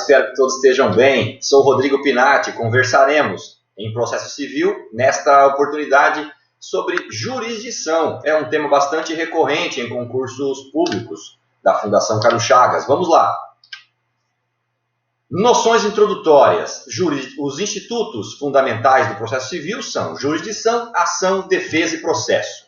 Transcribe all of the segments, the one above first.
espero que todos estejam bem. Sou Rodrigo Pinatti, conversaremos em processo civil, nesta oportunidade, sobre jurisdição. É um tema bastante recorrente em concursos públicos da Fundação Carlos Chagas. Vamos lá. Noções introdutórias. Os institutos fundamentais do processo civil são jurisdição, ação, defesa e processo.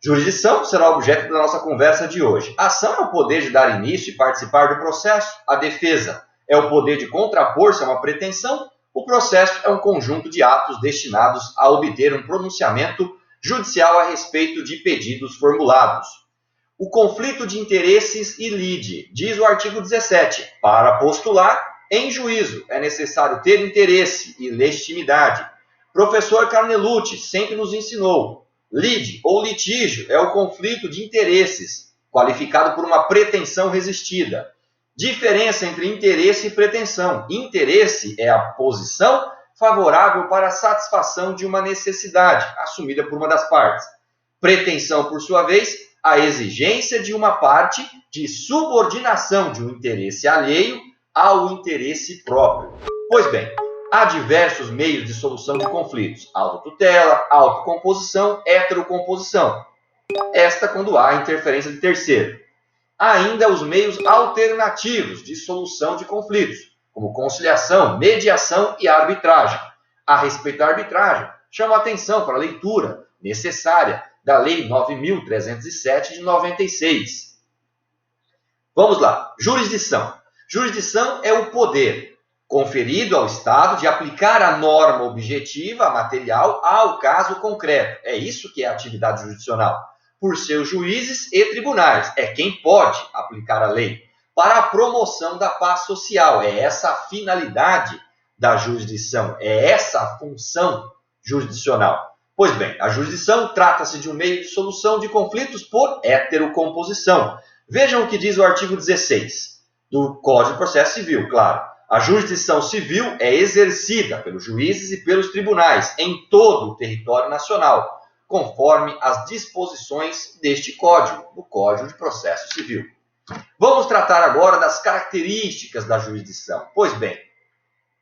Jurisdição será o objeto da nossa conversa de hoje. A ação é o poder de dar início e participar do processo. A defesa é o poder de contrapor-se a uma pretensão. O processo é um conjunto de atos destinados a obter um pronunciamento judicial a respeito de pedidos formulados. O conflito de interesses e lide. Diz o artigo 17. Para postular em juízo é necessário ter interesse e legitimidade. Professor Carnelucci sempre nos ensinou. Lide ou litígio é o conflito de interesses, qualificado por uma pretensão resistida. Diferença entre interesse e pretensão. Interesse é a posição favorável para a satisfação de uma necessidade, assumida por uma das partes. Pretensão, por sua vez, a exigência de uma parte de subordinação de um interesse alheio ao interesse próprio. Pois bem, há diversos meios de solução de conflitos: autotutela, autocomposição, heterocomposição. Esta quando há interferência de terceiro. Há ainda os meios alternativos de solução de conflitos, como conciliação, mediação e arbitragem. A respeito da arbitragem, chamo a atenção para a leitura necessária da Lei 9.307 de 96. Vamos lá. Jurisdição. Jurisdição é o poder conferido ao Estado de aplicar a norma objetiva, material, ao caso concreto. É isso que é a atividade jurisdicional. Por seus juízes e tribunais. É quem pode aplicar a lei para a promoção da paz social. É essa a finalidade da jurisdição. É essa a função jurisdicional. Pois bem, a jurisdição trata-se de um meio de solução de conflitos por heterocomposição. Vejam o que diz o artigo 16 do Código de Processo Civil, claro. A jurisdição civil é exercida pelos juízes e pelos tribunais em todo o território nacional, conforme as disposições deste Código, do Código de Processo Civil. Vamos tratar agora das características da jurisdição. Pois bem,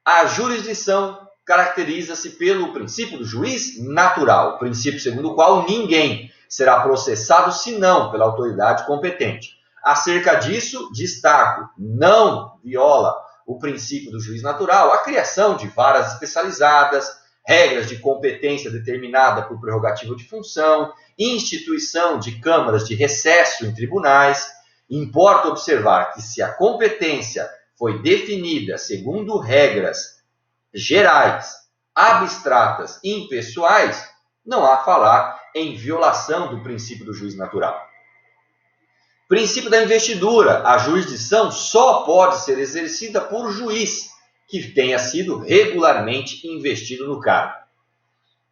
a jurisdição caracteriza-se pelo princípio do juiz natural, princípio segundo o qual ninguém será processado senão pela autoridade competente. Acerca disso, destaco, não viola o princípio do juiz natural a criação de varas especializadas, regras de competência determinada por prerrogativa de função, instituição de câmaras de recesso em tribunais. Importa observar que se a competência foi definida segundo regras gerais, abstratas e impessoais, não há a falar em violação do princípio do juiz natural. Princípio da investidura. A jurisdição só pode ser exercida por juiz que tenha sido regularmente investido no cargo.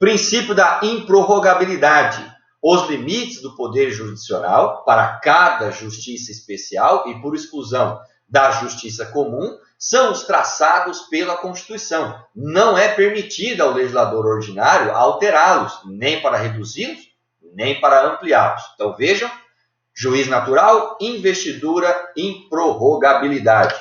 Princípio da improrrogabilidade. Os limites do poder jurisdicional para cada justiça especial e por exclusão da justiça comum são os traçados pela Constituição. Não é permitido ao legislador ordinário alterá-los, nem para reduzi-los, nem para ampliá-los. Então vejam, juiz natural, investidura, improrrogabilidade.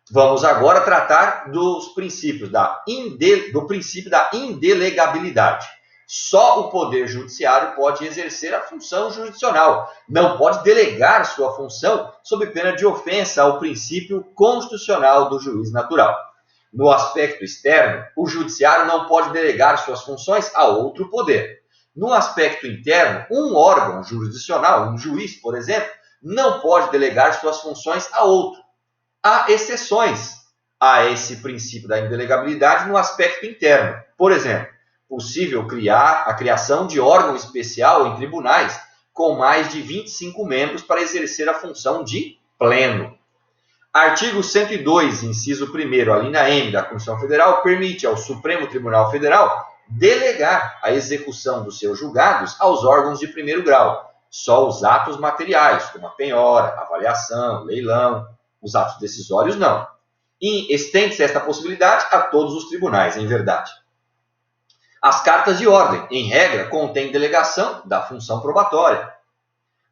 Vamos agora tratar dos princípios do princípio da indelegabilidade. Só o Poder Judiciário pode exercer a função jurisdicional. Não pode delegar sua função sob pena de ofensa ao princípio constitucional do juiz natural. No aspecto externo, o Judiciário não pode delegar suas funções a outro poder. No aspecto interno, um órgão jurisdicional, um juiz, por exemplo, não pode delegar suas funções a outro. Há exceções a esse princípio da indelegabilidade no aspecto interno. Por exemplo, possível a criação de órgão especial em tribunais com mais de 25 membros para exercer a função de pleno. Artigo 102, inciso 1º, a linha M da Constituição Federal, permite ao Supremo Tribunal Federal delegar a execução dos seus julgados aos órgãos de primeiro grau. Só os atos materiais, como a penhora, avaliação, leilão, os atos decisórios não. E estende-se esta possibilidade a todos os tribunais, em verdade. As cartas de ordem, em regra, contêm delegação da função probatória.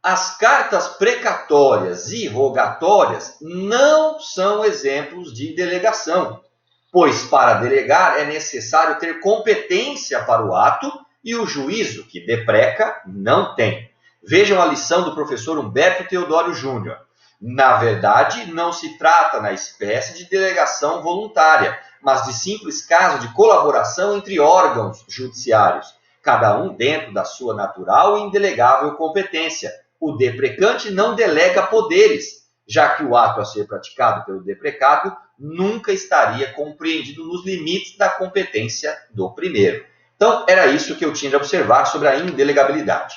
As cartas precatórias e rogatórias não são exemplos de delegação, pois para delegar é necessário ter competência para o ato e o juízo que depreca não tem. Vejam a lição do professor Humberto Teodoro Júnior. Na verdade, não se trata na espécie de delegação voluntária, mas de simples caso de colaboração entre órgãos judiciários, cada um dentro da sua natural e indelegável competência. O deprecante não delega poderes, já que o ato a ser praticado pelo deprecado nunca estaria compreendido nos limites da competência do primeiro. Então, era isso que eu tinha de observar sobre a indelegabilidade.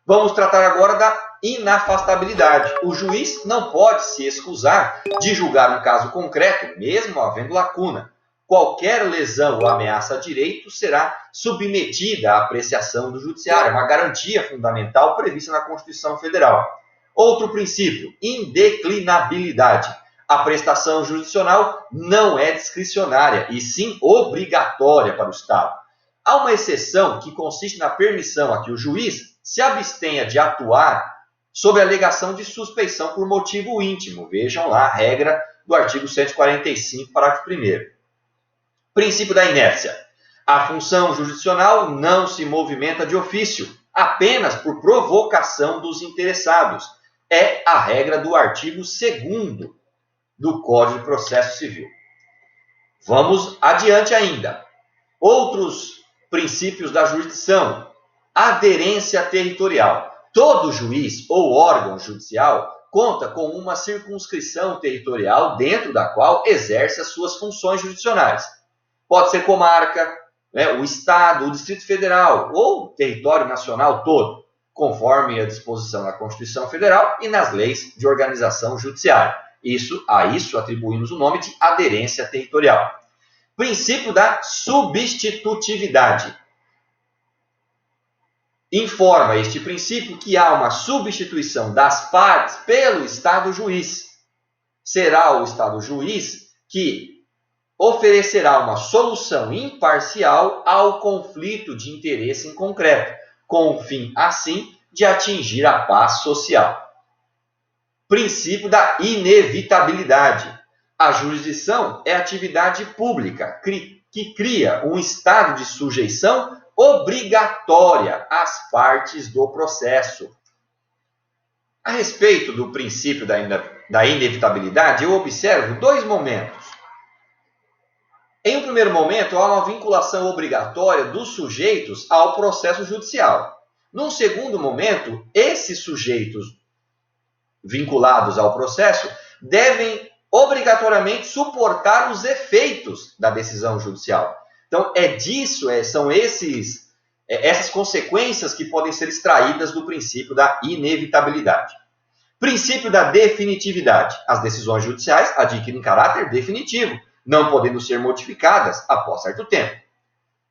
Vamos tratar agora da inafastabilidade. O juiz não pode se excusar de julgar um caso concreto, mesmo havendo lacuna. Qualquer lesão ou ameaça a direito será submetida à apreciação do judiciário, uma garantia fundamental prevista na Constituição Federal. Outro princípio, indeclinabilidade. A prestação jurisdicional não é discricionária, e sim obrigatória para o Estado. Há uma exceção que consiste na permissão a que o juiz se abstenha de atuar sob a alegação de suspeição por motivo íntimo. Vejam lá a regra do artigo 145, parágrafo 1º. Princípio da inércia. A função jurisdicional não se movimenta de ofício, apenas por provocação dos interessados. É a regra do artigo 2º do Código de Processo Civil. Vamos adiante ainda. Outros princípios da jurisdição. Aderência territorial. Todo juiz ou órgão judicial conta com uma circunscrição territorial dentro da qual exerce as suas funções jurisdicionais. Pode ser comarca, o Estado, o Distrito Federal ou o território nacional todo, conforme a disposição da Constituição Federal e nas leis de organização judiciária. A isso atribuímos o nome de aderência territorial. Princípio da substitutividade. Informa este princípio que há uma substituição das partes pelo Estado juiz. Será o Estado juiz que oferecerá uma solução imparcial ao conflito de interesse em concreto, com o fim, assim, de atingir a paz social. Princípio da inevitabilidade. A jurisdição é atividade pública que cria um estado de sujeição obrigatória às partes do processo. A respeito do princípio da inevitabilidade, eu observo dois momentos. Em um primeiro momento, há uma vinculação obrigatória dos sujeitos ao processo judicial. Num segundo momento, esses sujeitos vinculados ao processo devem obrigatoriamente suportar os efeitos da decisão judicial. Então, são essas consequências que podem ser extraídas do princípio da inevitabilidade. Princípio da definitividade. As decisões judiciais adquirem caráter definitivo, não podendo ser modificadas após certo tempo.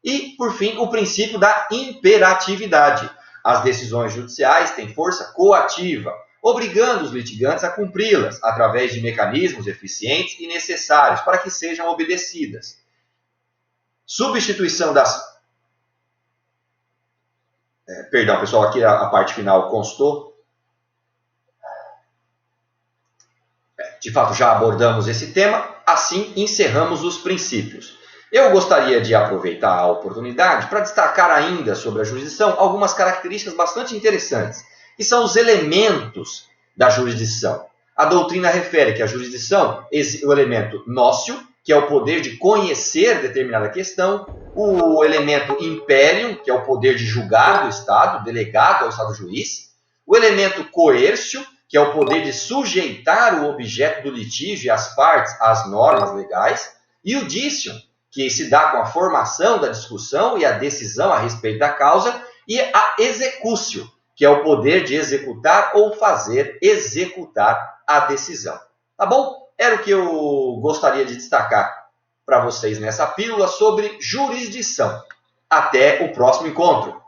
E, por fim, o princípio da imperatividade. As decisões judiciais têm força coativa, obrigando os litigantes a cumpri-las através de mecanismos eficientes e necessários para que sejam obedecidas. Substituição das... Perdão, pessoal, aqui a parte final constou. De fato, já abordamos esse tema, assim encerramos os princípios. Eu gostaria de aproveitar a oportunidade para destacar ainda sobre a jurisdição algumas características bastante interessantes, que são os elementos da jurisdição. A doutrina refere que a jurisdição é o elemento nócio, que é o poder de conhecer determinada questão, o elemento imperium, que é o poder de julgar do Estado, delegado ao Estado juiz, o elemento coercio, que é o poder de sujeitar o objeto do litígio e as partes às normas legais, e o dicium, que se dá com a formação da discussão e a decisão a respeito da causa, e a executio, que é o poder de executar ou fazer executar a decisão. Tá bom? Era o que eu gostaria de destacar para vocês nessa pílula sobre jurisdição. Até o próximo encontro.